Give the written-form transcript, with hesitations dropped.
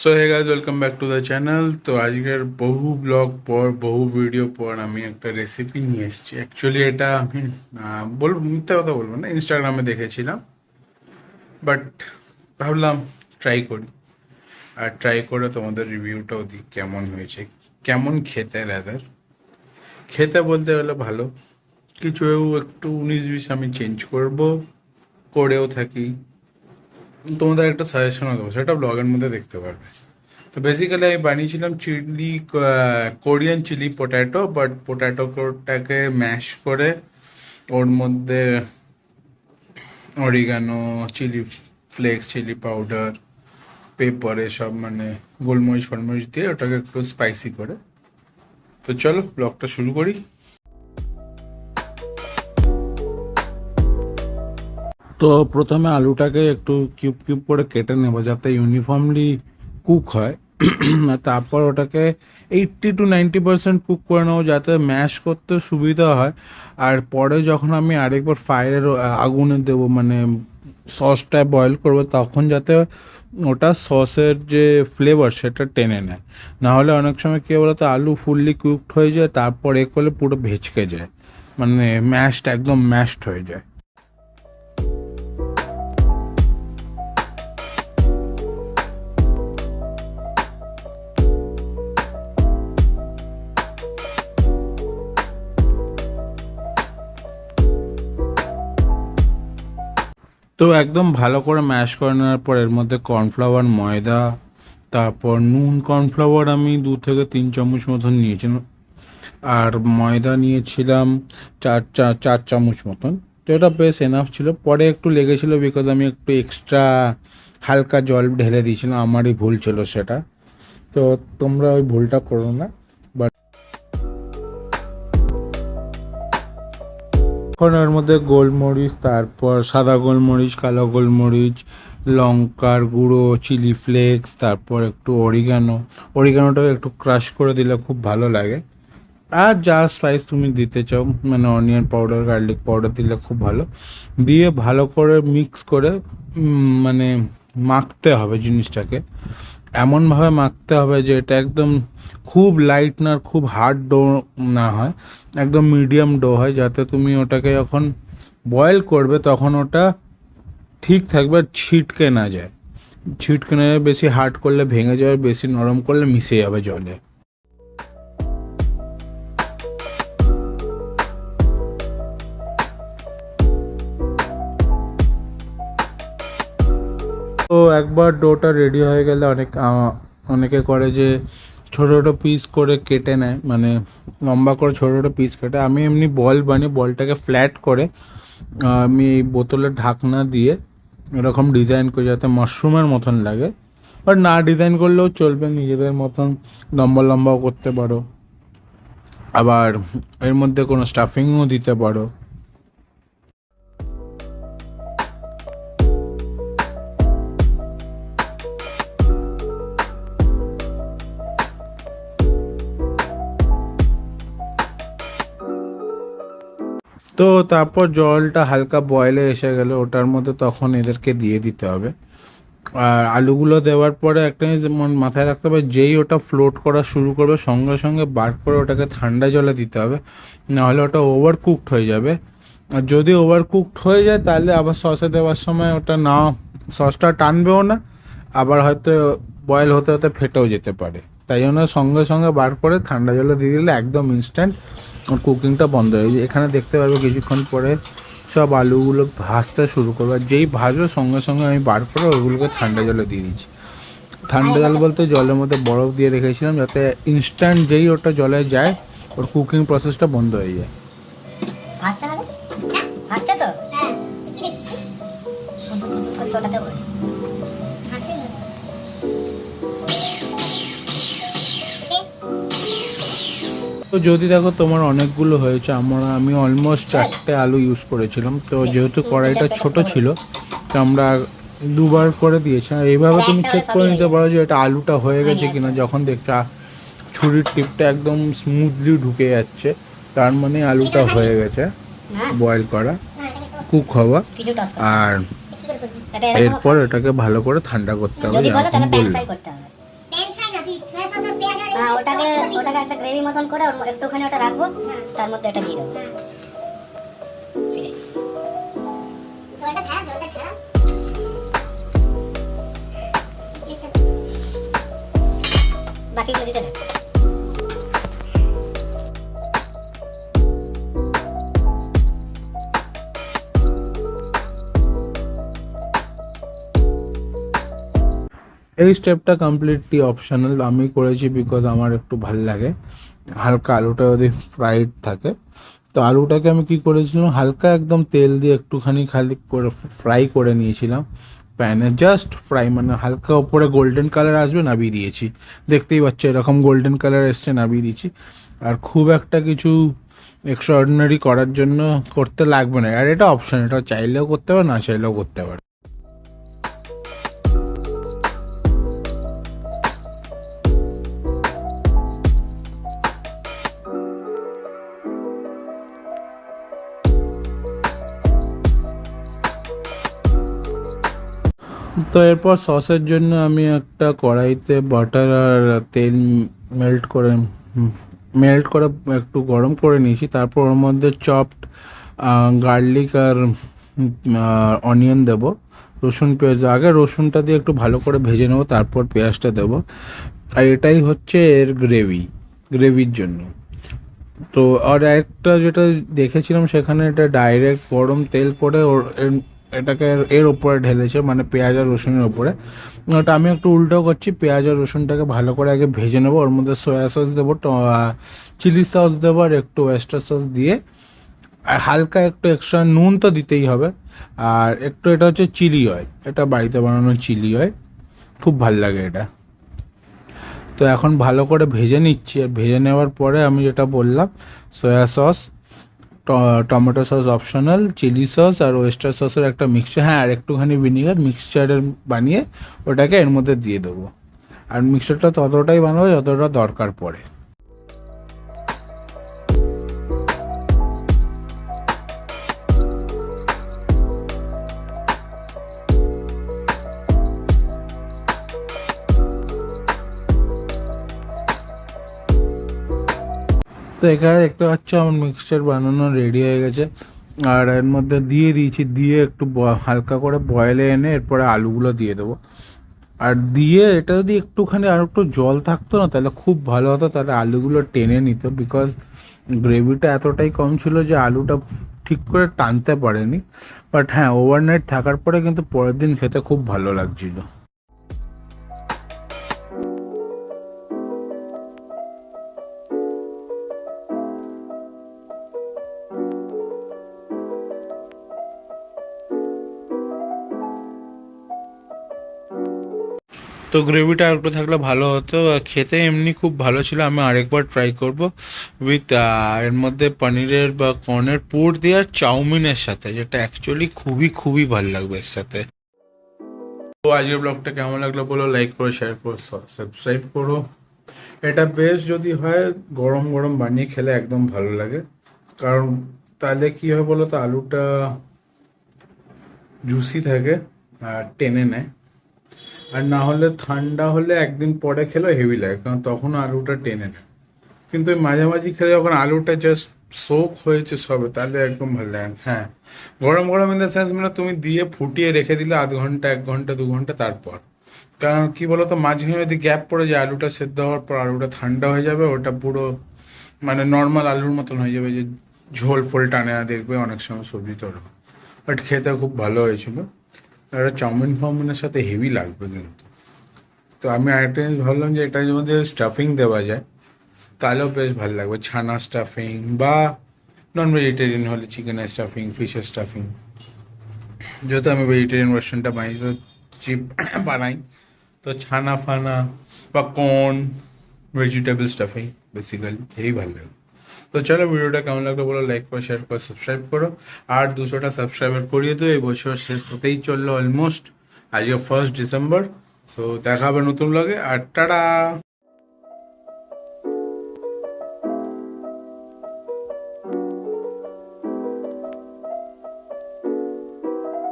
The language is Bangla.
So hey guys, welcome back to the channel. তো আজকের বহু ব্লগ পর বহু ভিডিও পর আমি একটা রেসিপি নিয়ে এসেছি। অ্যাকচুয়ালি এটা আমি বলবো, মিথ্যা কথা বলবো না, ইনস্টাগ্রামে দেখেছিলাম, বাট ভাবলাম ট্রাই করি। আর ট্রাই করে তোমাদের রিভিউটাও দিই কেমন হয়েছে, কেমন খেতে। রাদার খেতে বলতে গেলে ভালো, কিছু একটু 19-20 আমি চেঞ্জ করেও থাকি। তোমাদের একটা সাজেশনও দেবো, সেটা ব্লগের মধ্যে দেখতে পারবে। তো বেসিক্যালি আমি বানিয়েছিলাম কোরিয়ান চিলি পটেটো, বাট পোট্যাটোটাকে ম্যাশ করে ওর মধ্যে oregano, chili flakes, chili powder, pepper, এসব মানে গোলমরিচ ফলমরিচ দিয়ে ওটাকে একটু স্পাইসি করে। তো চলো ব্লগটা শুরু করি। তো প্রথমে আলুটাকে একটু কিউব কিউব করে কেটে নেবো যাতে ইউনিফর্মলি কুক হয়। আর তারপর ওটাকে 80-90% কুক করে নেবো যাতে ম্যাশ করতে সুবিধা হয়। আর পরে যখন আমি আরেকবার ফায়ারের আগুনে দেবো, মানে সসটা বয়েল করবো, তখন যাতে ওটা সসের যে ফ্লেভার সেটা টেনে নেয়। নাহলে অনেক সময় কী বলতো, আলু ফুললি কুকড হয়ে যায়, তারপর এ করলে পুরো ভেচকে যায়, মানে ম্যাশড, একদম ম্যাশড হয়ে যায়। তো একদম ভালো করে ম্যাশ করে নেওয়ার পর এর মধ্যে কর্নফ্লাওয়ার, ময়দা, তারপর নুন, কর্নফ্লাওয়ার আমি 2 থেকে 3 চামচ মতন নিয়েছিলাম, আর ময়দা নিয়েছিলাম 4 চামচ মতন। তো এটা বেশ এনাফ ছিল। পরে একটু লেগেছিলো বিকজ আমি একটু এক্সট্রা হালকা জল ঢেলে দিয়েছিলাম, আমারই ভুল ছিল সেটা। তো তোমরা ওই ভুলটা করো না। এখন এর মধ্যে গোলমরিচ, তারপর সাদা গোলমরিচ, কালো গোলমরিচ, লঙ্কার গুঁড়ো, চিলি ফ্লেক্স, তারপর একটু অরিগানোটাকে একটু ক্রাশ করে দিলে খুব ভালো লাগে। আর যা স্পাইস তুমি দিতে চাও, মানে অনিয়ন পাউডার, গার্লিক পাউডার দিলে খুব ভালো। দিয়ে ভালো করে মিক্স করে মানে মাখতে হবে জিনিসটাকে। এমনভাবে মাখতে হবে যে এটা একদম খুব লাইট না, খুব হার্ড ডো না হয়, একদম মিডিয়াম ডো হয়, যাতে তুমি ওটাকে যখন বয়েল করবে তখন ওটা ঠিক থাকবে, ছিটকে না যায়। ছিটকে না যায়, বেশি হার্ড করলে ভেঙে যাবে, বেশি নরম করলে মিশে যাবে জলে। তো একবার ডোটা রেডি হয়ে গেলে অনেকে করে যে ছোটো ছোটো পিস করে কেটে নেয়, মানে লম্বা করে ছোটো ছোটো পিস কেটে। আমি এমনি বল বানিয়ে বলটাকে ফ্ল্যাট করে আমি এই বোতলের ঢাকনা দিয়ে এরকম ডিজাইন করি যাতে মাশরুমের মতন লাগে। বাট না ডিজাইন করলেও চলবে, নিজেদের মতন লম্বা লম্বাও করতে পারো, আবার এর মধ্যে কোনো স্টাফিংও দিতে পারো। তো তারপর জলটা হালকা বয়েলে এসে গেলে ওটার মধ্যে তখন এদেরকে দিয়ে দিতে হবে। আর আলুগুলো দেওয়ার পরে একটা জিনিস মাথায় রাখতে হবে, যেই ওটা ফ্লোট করা শুরু করবে সঙ্গে সঙ্গে বার করে ওটাকে ঠান্ডা জলে দিতে হবে, নাহলে ওটা ওভার কুকড হয়ে যাবে। আর যদি ওভার কুকড হয়ে যায় তাহলে আবার সসে দেওয়ার সময় ওটা না, সসটা টানবেও না, আবার হয়তো বয়েল হতে হতে ফেটেও যেতে পারে। তাই জন্য সঙ্গে সঙ্গে বার করে ঠান্ডা জলে দিয়ে দিলে একদম ইনস্ট্যান্ট ওর কুকিংটা বন্ধ হয়ে যায়। এখানে দেখতে পারবো কিছুক্ষণ পরে সব আলুগুলো ভাজতে শুরু করবে, আর যেই ভাজো সঙ্গে সঙ্গে আমি বার করে ওগুলোকে ঠান্ডা জলে দিয়ে দিচ্ছি। ঠান্ডা জল বলতে জলের মধ্যে বরফ দিয়ে রেখেছিলাম, যাতে ইনস্ট্যান্ট যেই ওটা জলে যায় ওর কুকিং প্রসেসটা বন্ধ হয়ে যায়। তো যদি দেখো তোমার অনেকগুলো হয়েছে, আমি অলমোস্ট 4টে আলু ইউজ করেছিলাম, তো যেহেতু কড়াইটা ছোট ছিল তো আমরা 2বার করে দিয়েছি। আর এইভাবে তুমি চেক করে নিতে পারো যে এটা আলুটা হয়ে গেছে কিনা। যখন দেখছো ছুরির টিপটা একদম স্মুথলি ঢুকে যাচ্ছে, তার মানে আলুটা হয়ে গেছে বয়েল করা, কুক হওয়া। আর এরপর এটাকে ভালো করে ঠান্ডা করতে হবে, এরকম বললো। না, ওটাকে ওটাকে একটা গ্রেভি মতন করে একটুখানি ওটা রাখবো, তার মধ্যে এটা দিয়ে দেবো। বাকিগুলো দিতে থাক। এই স্টেপটা কমপ্লিটলি অপশনাল, আমি করেছি বিকজ আমার একটু ভাল লাগে হালকা আলুটা যদি ফ্রাইড থাকে। তো আলুটাকে আমি কি করেছিলাম, হালকা একদম তেল দিয়ে একটুখানি খালি করে ফ্রাই করে নিয়েছিলাম প্যানে, জাস্ট ফ্রাই, মানে হালকা ওপরে গোল্ডেন কালার আসবে নামিয়ে দিয়েছি। দেখতেই পাচ্ছ এরকম গোল্ডেন কালার এসছে, নামিয়ে দিয়েছি। আর খুব একটা কিছু এক্সট্রাঅর্ডিনারি করার জন্য করতে লাগবে না, আর এটা অপশন, এটা চাইলেও করতে পারে, না চাইলেও করতে পারে। তো এরপর সসের জন্য আমি একটা কড়াইতে বাটার আর তেল মেল্ট করে একটু গরম করে নিয়েছি। তারপর ওর মধ্যে চপড গার্লিক আর অনিয়ন দেবো, রসুন পেঁয়াজ। আগে রসুনটা দিয়ে একটু ভালো করে ভেজে নেবো, তারপর পেঁয়াজটা দেবো। আর এটাই হচ্ছে এর গ্রেভির জন্য। তো আর একটা যেটা দেখেছিলাম সেখানে এটা ডাইরেক্ট গরম তেল করে এটাকে এর ওপরে ঢেলেছে, মানে পেঁয়াজ আর রসুনের ওপরে। ওটা আমি একটু উল্টো করছি, পেঁয়াজ আর রসুনটাকে ভালো করে আগে ভেজে নেবো, ওর মধ্যে সয়া সস দেবো, চিলি সস দেবো, আর একটু ওয়েস্টার সস দিয়ে, আর হালকা একটু এক্সট্রা নুন তো দিতেই হবে। আর একটু, এটা হচ্ছে চিলি অয়েল, এটা বাড়িতে বানানো চিলি অয়েল, খুব ভাল লাগে এটা। তো এখন ভালো করে ভেজে নিচ্ছি, আর ভেজে নেওয়ার পরে আমি যেটা বললাম, soya sauce, tomato sauce optional, chili sauce আর ওয়েস্টার সসের একটা মিক্সচার, হ্যাঁ আর একটুখানি ভিনিগার মিক্সচারের বানিয়ে ওটাকে এর মধ্যে দিয়ে দেবো। আর মিক্সচারটা ততটাই বানাবো যতটা দরকার পড়ে। তো এখানে দেখতে পাচ্ছ আমার মিক্সচার বানানো রেডি হয়ে গেছে, আর এর মধ্যে দিয়ে দিয়েছি, দিয়ে একটু হালকা করে বয়েলে এনে এরপরে আলুগুলো দিয়ে দেবো। আর দিয়ে এটা যদি একটুখানি আর একটু জল থাকতো না তাহলে খুব ভালো হতো, তাহলে আলুগুলো টেনে নিত, বিকজ গ্রেভিটা এতটাই কম ছিল যে আলুটা ঠিক করে টানতে পারেনি। বাট হ্যাঁ, ওভারনাইট থাকার পরে কিন্তু পরের দিন খেতে খুব ভালো লাগছিলো। তো গ্রেভিটা আর একটু থাকলে ভালো হতো, আর খেতে এমনি খুব ভালো ছিল। আমি আরেকবার ট্রাই করব উইথ এর মধ্যে পনিরের বা কর্নের পুর দিয়ে আর চাউমিনের সাথে, যেটা অ্যাকচুয়ালি খুবই খুবই ভালো লাগবে এর সাথে। তো আজকের ব্লগটা কেমন লাগলো বলো, লাইক করো, শেয়ার করো, সাবস্ক্রাইব করো। এটা বেশ যদি হয় গরম গরম বানিয়ে খেলে একদম ভালো লাগে, কারণ তাহলে কি হয় বলো তো, আলুটা জুসি থাকে আর টেনে নেয়। আর না হলে ঠান্ডা হলে একদিন পরে খেলেও হেভি লাগে, কারণ তখন আলুটা টেনে নেয়। কিন্তু ওই মাঝামাঝি খেলে যখন আলুটা জাস্ট সোক হয়েছে সবে, তাহলে একদম ভালো লাগে। হ্যাঁ, গরম গরম ইন দ্য সেন্স মানে তুমি দিয়ে ফুটিয়ে রেখে দিলে আধ ঘন্টা, 1 ঘন্টা, 2 ঘন্টা, তারপর। কারণ কি বলতো, মাঝখানে যদি গ্যাপ পড়ে যায়, আলুটা সেদ্ধ হওয়ার পর আলুটা ঠান্ডা হয়ে যাবে, ওটা পুরো মানে নর্মাল আলুর মতন হয়ে যাবে, যে ঝোল ফোল টানে না, দেখবে অনেক সময় সবজি তো। বাট খেতে খুব ভালো হয়েছিল, আর চাউমিন ফাউমিনের সাথে হেভি লাগবে কিন্তু। তো আমি আরেকটা জিনিস ভাবলাম যে এটার মধ্যে স্টাফিং দেওয়া যায় তাহলেও বেশ ভালো লাগবে, ছানা স্টাফিং, বা নন ভেজিটেরিয়ান হলে চিকেনের স্টাফিং, ফিশের স্টাফিং। যেহেতু আমি ভেজিটেরিয়ান ভার্সনটা বানাই, তো চিপ বানাই, তো ছানা ফানা বা কর্ন ভেজিটেবল স্টাফিং বেসিক্যালি এই ভালো লাগে। তো চলো, ভিডিওটা কেমন লাগলো বলো, লাইক করো, শেয়ার করো, সাবস্ক্রাইব করো। আর 200টা সাবস্ক্রাইবার করিয়ে দিও, এই বছর শেষ হতেই চললো অলমোস্ট, আজকে 1 ডিসেম্বর। সো দেখা হবে নতুন ব্লগে, আর টাটা।